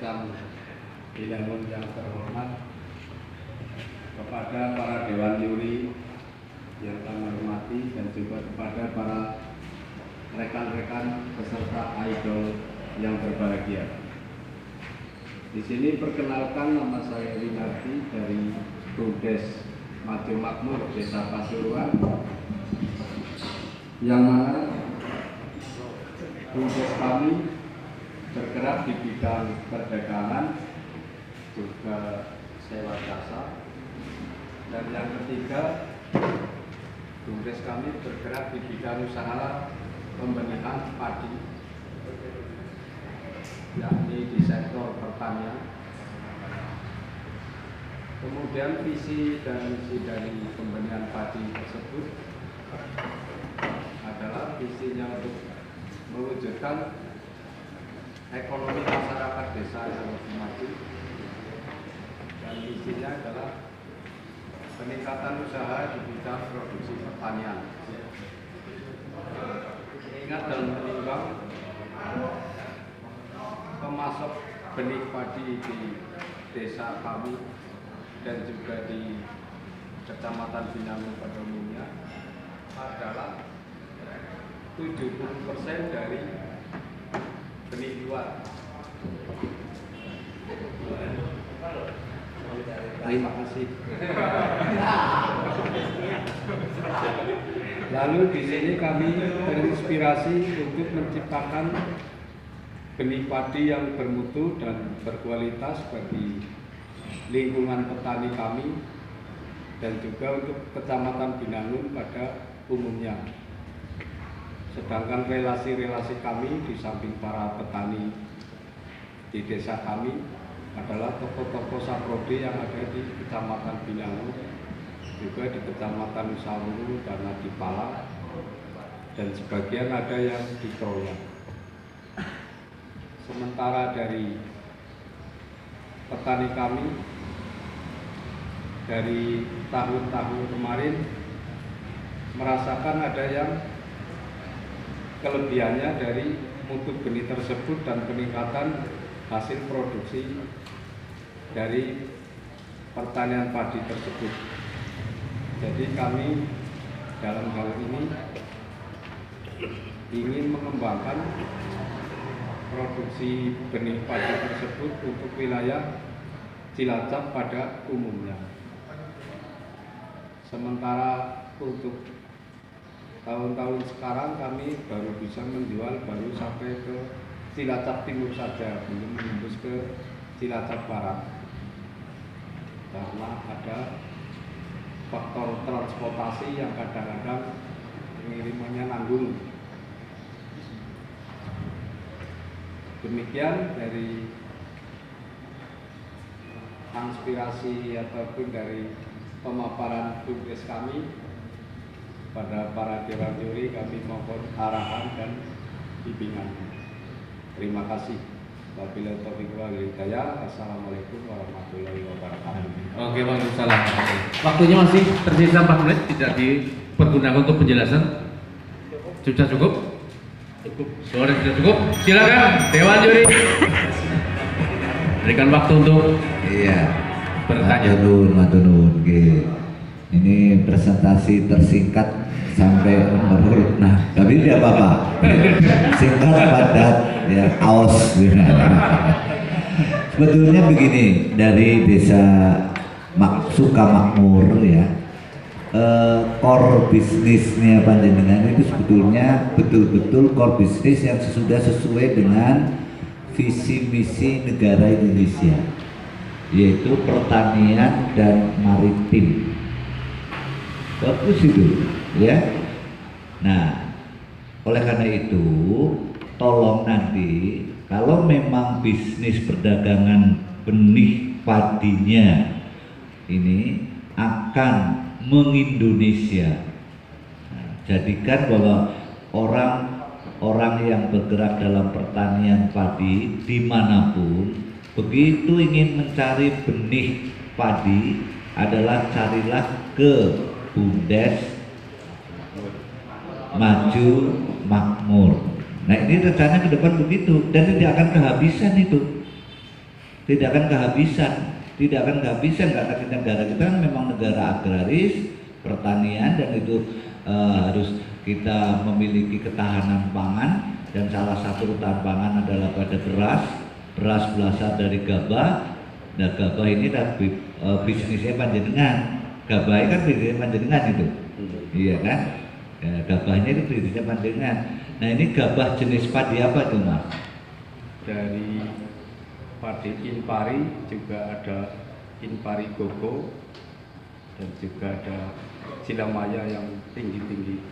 rekan Binangun yang terhormat, kepada para Dewan Juri yang kami hormati, dan juga kepada para rekan-rekan peserta idol yang berbahagia. Di sini perkenalkan, nama saya Winarti dari BUMDes Maju Makmur Desa Pasuruan, yang mana BUMDes kami bergerak di bidang perdagangan, juga sewa jasa, dan yang ketiga, BUMDes kami bergerak di bidang usaha pembenihan padi, yakni di sektor pertanian. Kemudian visi dan misi dari pembenihan padi tersebut adalah visinya untuk mewujudkan ekonomi masyarakat desa yang lebih maju, dan misinya adalah peningkatan usaha di bidang produksi pertanian. Ingat dan menimbang, pemasok benih padi di desa kami dan juga di Kecamatan Binangun pada umumnya adalah 70% dari benih luar. Terima kasih. Lalu di sini kami terinspirasi untuk menciptakan benih padi yang bermutu dan berkualitas bagi lingkungan petani kami dan juga untuk Kecamatan Binangun pada umumnya. Sedangkan relasi-relasi kami di samping para petani di desa kami adalah tokoh-tokoh saprodi yang ada di Kecamatan Binangun, juga di Kecamatan Sawuru dan di Palang, dan sebagian ada yang di Kroya. Sementara dari petani kami dari tahun-tahun kemarin merasakan ada yang kelebihannya dari mutu benih tersebut dan peningkatan hasil produksi dari pertanian padi tersebut. Jadi kami dalam hal ini ingin mengembangkan produksi benih padi tersebut untuk wilayah Cilacap pada umumnya. Sementara untuk tahun-tahun sekarang kami baru bisa menjual baru sampai ke Cilacap Timur saja, belum menembus ke Cilacap Barat, karena ada faktor transportasi yang kadang-kadang pengirimannya nanggung. Demikian dari inspirasi ataupun dari pemaparan BUMDes kami. Pada para dewan juri kami mohon arahan dan bimbingan. Terima kasih. Wabillahi taufiq wal hidayah. Assalamualaikum warahmatullahi wabarakatuh. Oke, waalaikumsalam. Waktunya masih tersisa 4 menit, tidak dipergunakan untuk penjelasan. Sudah cukup? Cukup. Sudah cukup. Silakan Dewan Juri. Berikan waktu untuk bertanya. Matur nuwun. Ini presentasi tersingkat sampai menurut. Nah, tapi tidak apa-apa. Singkat, padat, ya, aos. Sebetulnya begini, dari desa Sukamakmur ya, core bisnisnya panjenengan itu sebetulnya betul-betul core bisnis yang sudah sesuai dengan visi misi negara Indonesia, yaitu pertanian dan maritim. Bagus itu, ya. Nah, oleh karena itu, tolong nanti kalau memang bisnis perdagangan benih padinya ini akan mengindonesia, nah, jadikan bahwa orang yang bergerak dalam pertanian padi dimanapun, begitu ingin mencari benih padi adalah carilah ke BUMDes Maju Makmur. Nah, ini rencana ke depan begitu, dan tidak akan kehabisan itu. tidak akan kehabisan karena negara kita kan memang negara agraris, pertanian, dan itu harus kita memiliki ketahanan pangan, dan salah satu ketahanan pangan adalah pada beras berasal dari gabah. Nah, gabah ini bisnisnya panjenengan, gabah kan bisnisnya panjenengan itu, iya kan? Ya, gabahnya itu bisnisnya panjenengan. Nah, ini gabah jenis padi apa tuh, Mas? Dari padi Inpari, juga ada Inpari Gogo, dan juga ada Silamaya yang tinggi-tinggi.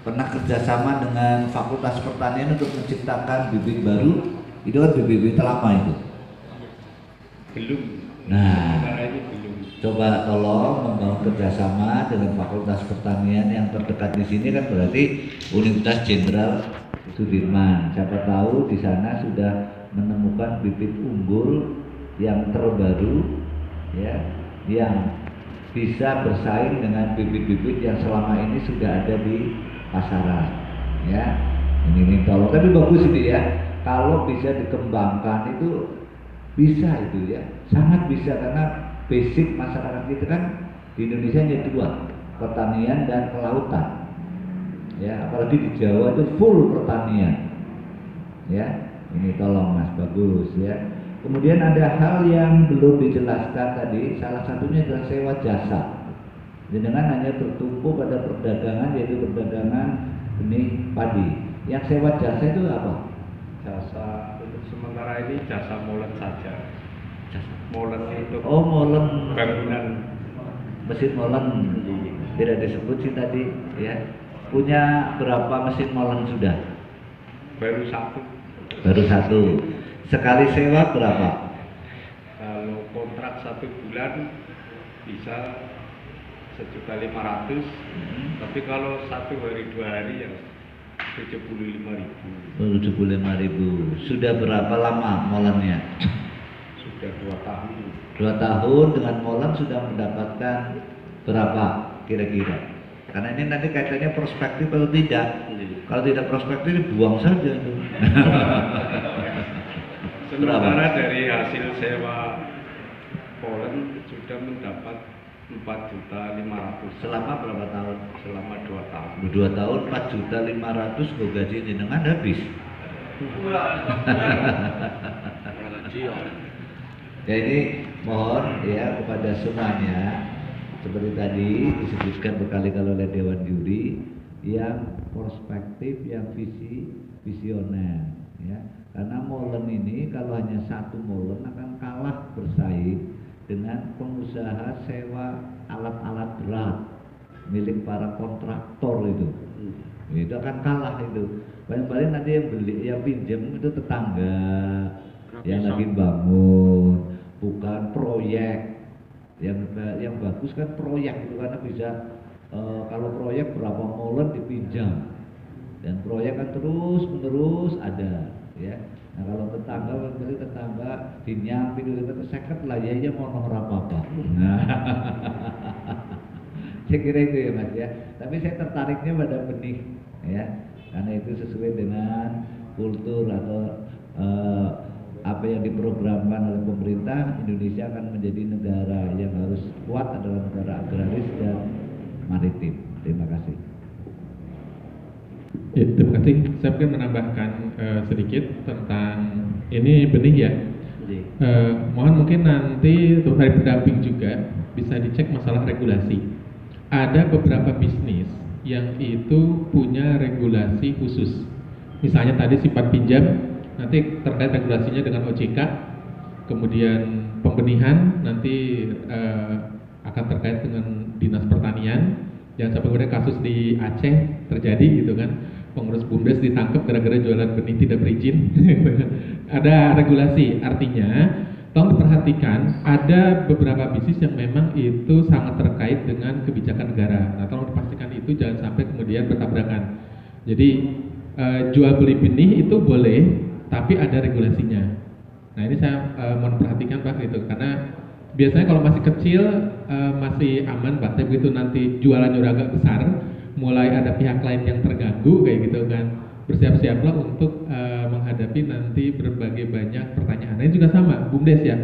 Pernah kerjasama dengan Fakultas Pertanian untuk menciptakan bibit baru? Itu kan bibit lama itu. Belum. Nah, Ini belum. coba tolong membangun kerjasama dengan Fakultas Pertanian yang terdekat di sini, kan berarti Universitas Jenderal Sudirman. Siapa tahu di sana sudah menemukan bibit unggul yang terbaru, ya, yang bisa bersaing dengan bibit-bibit yang selama ini sudah ada di pasaran, ya. Ini tolong, tapi bagus ini ya. Kalau bisa dikembangkan itu bisa itu ya, sangat bisa, karena basic masyarakat kita kan di Indonesia hanya dua, pertanian dan kelautan, ya. Apalagi di Jawa itu full pertanian, ya. Ini tolong Mas, bagus ya. Kemudian ada hal yang belum dijelaskan tadi, salah satunya adalah sewa jasa. Jenengan hanya tertumpu pada perdagangan, yaitu perdagangan benih padi. Yang sewa jasa itu apa? Jasa untuk sementara ini jasa molen saja. Molen itu Molen, bangunan. mesin molen. Tidak disebut sih tadi, ya. Punya berapa mesin molen sudah? Baru satu. Baru satu. Sekali sewa berapa? Kalau kontrak 1 bulan bisa 1.500.000, tapi kalau 1 hari 2 hari ya 75.000. 75.000. Sudah berapa lama molennya? Sudah 2 tahun. 2 tahun dengan molen sudah mendapatkan berapa kira-kira? Karena ini nanti kaitannya prospektif atau tidak. Kalau tidak prospektif buang saja itu. Sementara dari hasil sewa Polen sudah mendapat 4.500.000. Selama berapa tahun? Selama 2 tahun. 2 tahun 4.500.000 gue gaji jenengan habis. Ya, ini mohon ya kepada semuanya, seperti tadi disebutkan berkali-kali oleh Dewan Juri, yang prospektif, yang visioner, ya. Karena molen ini kalau hanya satu molen akan kalah bersaing dengan pengusaha sewa alat-alat berat milik para kontraktor itu. Itu akan kalah itu. Paling-paling nanti yang beli, yang pinjam itu tetangga yang lagi bangun, bukan proyek. Yang bagus kan proyek itu, karena bisa kalau proyek berapa molen dipinjam, dan proyek kan terus menerus ada, ya. Nah, kalau tetangga dinyampi itu seket lah ya mau apa-apa. Nah, saya kira itu ya Mas ya. Tapi saya tertariknya pada benih, ya, karena itu sesuai dengan kultur atau apa yang diprogramkan oleh pemerintah. Indonesia akan menjadi negara yang harus kuat adalah negara agraris dan maritim. Terima kasih. Ya, terima kasih. Saya mungkin menambahkan sedikit tentang ini benih ya. Mohon mungkin nanti untuk dari pendamping juga bisa dicek masalah regulasi. Ada beberapa bisnis yang itu punya regulasi khusus. Misalnya tadi simpan pinjam, nanti terkait regulasinya dengan OJK, kemudian pembenihan nanti akan terkait dengan Dinas Pertanian. Jangan sampai kemudian kasus di Aceh terjadi gitu kan, pengurus BUMDes ditangkap gara-gara jualan benih tidak berizin. Ada regulasi, artinya tolong diperhatikan ada beberapa bisnis yang memang itu sangat terkait dengan kebijakan negara. Nah, tolong dipastikan itu jangan sampai kemudian bertabrakan. Jadi jual beli benih itu boleh, tapi ada regulasinya. Nah, ini saya mau perhatikan Pak gitu, karena biasanya kalau masih kecil masih aman Pak, tapi begitu nanti jualannya udah agak besar, mulai ada pihak lain yang terganggu kayak gitu kan, bersiap-siaplah untuk menghadapi nanti berbagai banyak pertanyaan. Nah, ini juga sama, BUMDes ya.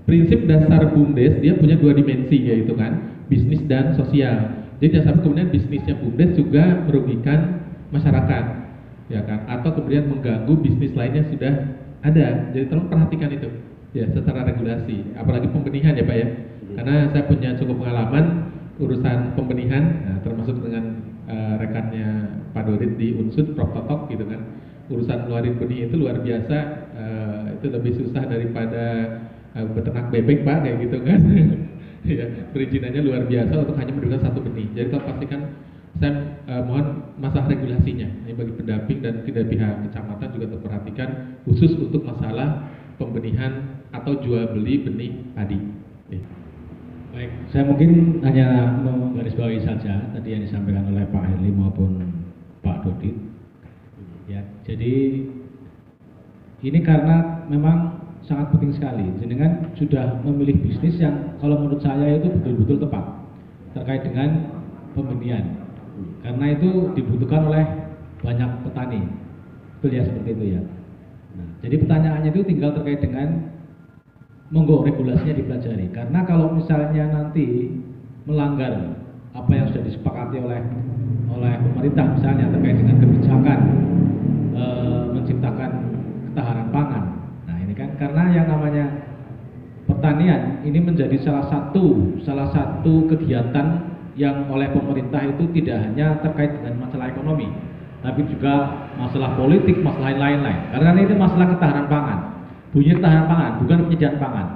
Prinsip dasar BUMDes dia punya 2 dimensi, yaitu kan bisnis dan sosial. Jadi jangan sampai kemudian bisnisnya BUMDes juga merugikan masyarakat, ya kan? Atau kemudian mengganggu bisnis lainnya sudah ada. Jadi tolong perhatikan itu, ya, secara regulasi. Apalagi pembenihan ya Pak ya. Karena saya punya cukup pengalaman urusan pembenihan, nah, termasuk dengan rekannya Pak Dorit di Unsud, Prof Totok gitu kan. Urusan ngeluarin benih itu luar biasa, itu lebih susah daripada beternak bebek Pak, kayak gitu kan. Ya, perizinannya luar biasa untuk hanya mendapatkan 1 benih. Jadi tolong pastikan, saya mohon masalah regulasinya ini bagi pendamping dan tidak pihak kecamatan juga terperhatikan khusus untuk masalah pembenihan atau jual beli benih padi. Baik, saya mungkin hanya menggarisbawahi saja tadi yang disampaikan oleh Pak Herli maupun Pak Dodit. Ya, jadi ini karena memang sangat penting sekali. Jenengan sudah memilih bisnis yang kalau menurut saya itu betul-betul tepat terkait dengan pembenihan. Karena itu dibutuhkan oleh banyak petani. Betul ya, seperti itu ya. Nah, jadi pertanyaannya itu tinggal terkait dengan monggo regulasinya dipelajari. Karena kalau misalnya nanti melanggar apa yang sudah disepakati oleh pemerintah, misalnya terkait dengan kebijakan menciptakan ketahanan pangan. Nah, ini kan karena yang namanya pertanian ini menjadi salah satu kegiatan yang oleh pemerintah itu tidak hanya terkait dengan masalah ekonomi, tapi juga masalah politik, masalah lain-lain. Karena ini masalah ketahanan pangan. Bunyi ketahanan pangan, bukan penyediaan pangan.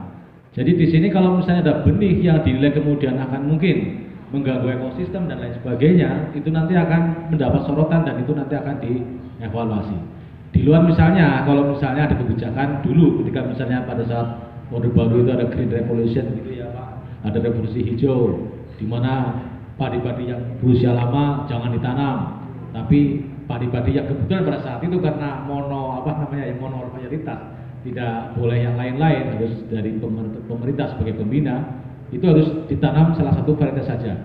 Jadi di sini kalau misalnya ada benih yang dinilai kemudian akan mungkin mengganggu ekosistem dan lain sebagainya, itu nanti akan mendapat sorotan dan itu nanti akan dievaluasi. Di luar misalnya, kalau misalnya ada kebijakan dulu ketika misalnya pada saat Orde Baru itu ada Green Revolution gitu ya Pak, ada revolusi hijau, di mana padi-padi yang berusia lama jangan ditanam, tapi padi-padi yang kebetulan pada saat itu karena mono mayoritas tidak boleh yang lain-lain, harus dari pemerintah sebagai pembina itu harus ditanam salah satu varietas saja.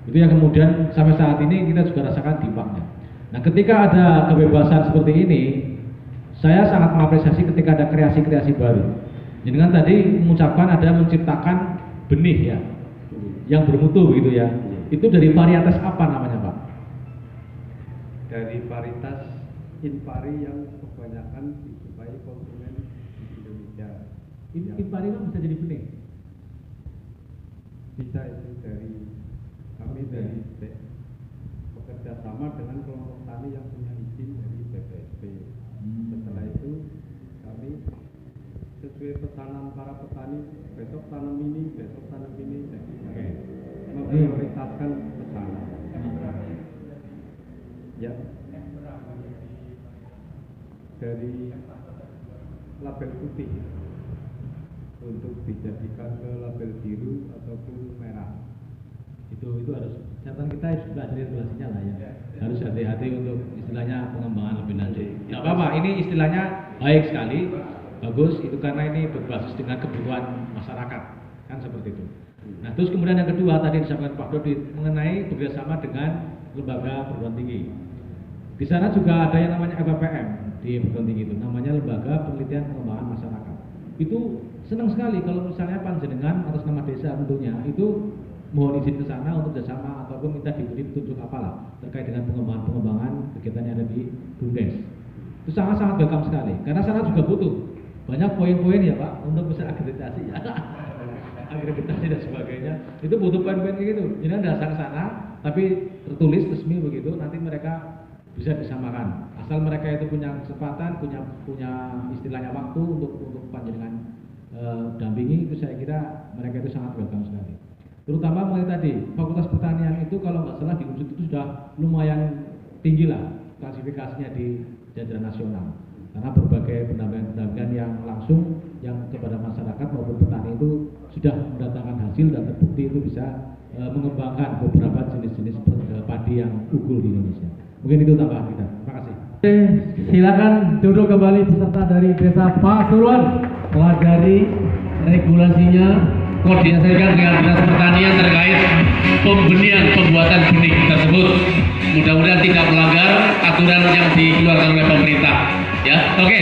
Itu yang kemudian sampai saat ini kita juga rasakan dampaknya. Nah, ketika ada kebebasan seperti ini, saya sangat mengapresiasi ketika ada kreasi-kreasi baru. Dengan tadi mengucapkan ada menciptakan benih ya, yang bermutu begitu ya. Itu dari varietas apa namanya Pak? Dari varietas Inpari yang kebanyakan disukai konsumen di Indonesia. Inpari itu bisa jadi benih? Bisa itu kami dari bekerja sama dengan kelompok tani yang punya izin dari BPSP. Setelah itu kami sesuai pesanan para petani, besok tanam ini, jadi memprioritaskan pesanan. Ya, dari label putih untuk dijadikan ke label biru ataupun merah. Itu harus catatan kita harus belajar regulasinya lah ya. Harus hati-hati untuk istilahnya pengembangan lebih lanjut. Ya apa-apa, ini istilahnya baik sekali, bagus itu karena ini berbasis dengan kebutuhan masyarakat kan seperti itu. Nah, terus kemudian yang kedua tadi disampaikan Pak Dodi mengenai bekerjasama dengan lembaga perguruan tinggi. Di sana juga ada yang namanya LPPM di perguruan tinggi itu, namanya Lembaga Penelitian Pengembangan Masyarakat. Itu senang sekali kalau misalnya panjenengan atas nama desa tentunya itu mohon izin ke sana untuk kerjasama ataupun minta diberi petunjuk apalah terkait dengan pengembangan kegiatan yang ada di BUMDes. Itu sangat-sangat welcome sekali karena sana juga butuh banyak poin-poin ya Pak untuk bisa akreditasi ya. Akreditasi dan sebagainya itu butuh poin-poin kayak gitu. Jadi datang ke sana tapi tertulis resmi begitu, nanti mereka bisa disamakan. Asal mereka itu punya kesempatan, punya istilahnya waktu untuk panjenengan dampingi, itu saya kira mereka itu sangat welcome sekali. Terutama mengenai tadi Fakultas Pertanian itu kalau nggak salah di Unsud itu sudah lumayan tinggi lah klasifikasinya di jajaran nasional. Karena berbagai pendampingan yang langsung yang kepada masyarakat maupun petani itu sudah mendatangkan hasil dan terbukti itu bisa mengembangkan beberapa jenis-jenis padi yang unggul di Indonesia. Mungkin itu tambahan kita. Terima kasih. Silakan duduk kembali peserta dari Desa Pasuruan, pelajari regulasinya. Koordinasikan dengan Dinas Pertanian terkait pembenihan pembuatan benih tersebut. mudah-mudahan tidak melanggar aturan yang dikeluarkan oleh pemerintah. Ya, oke.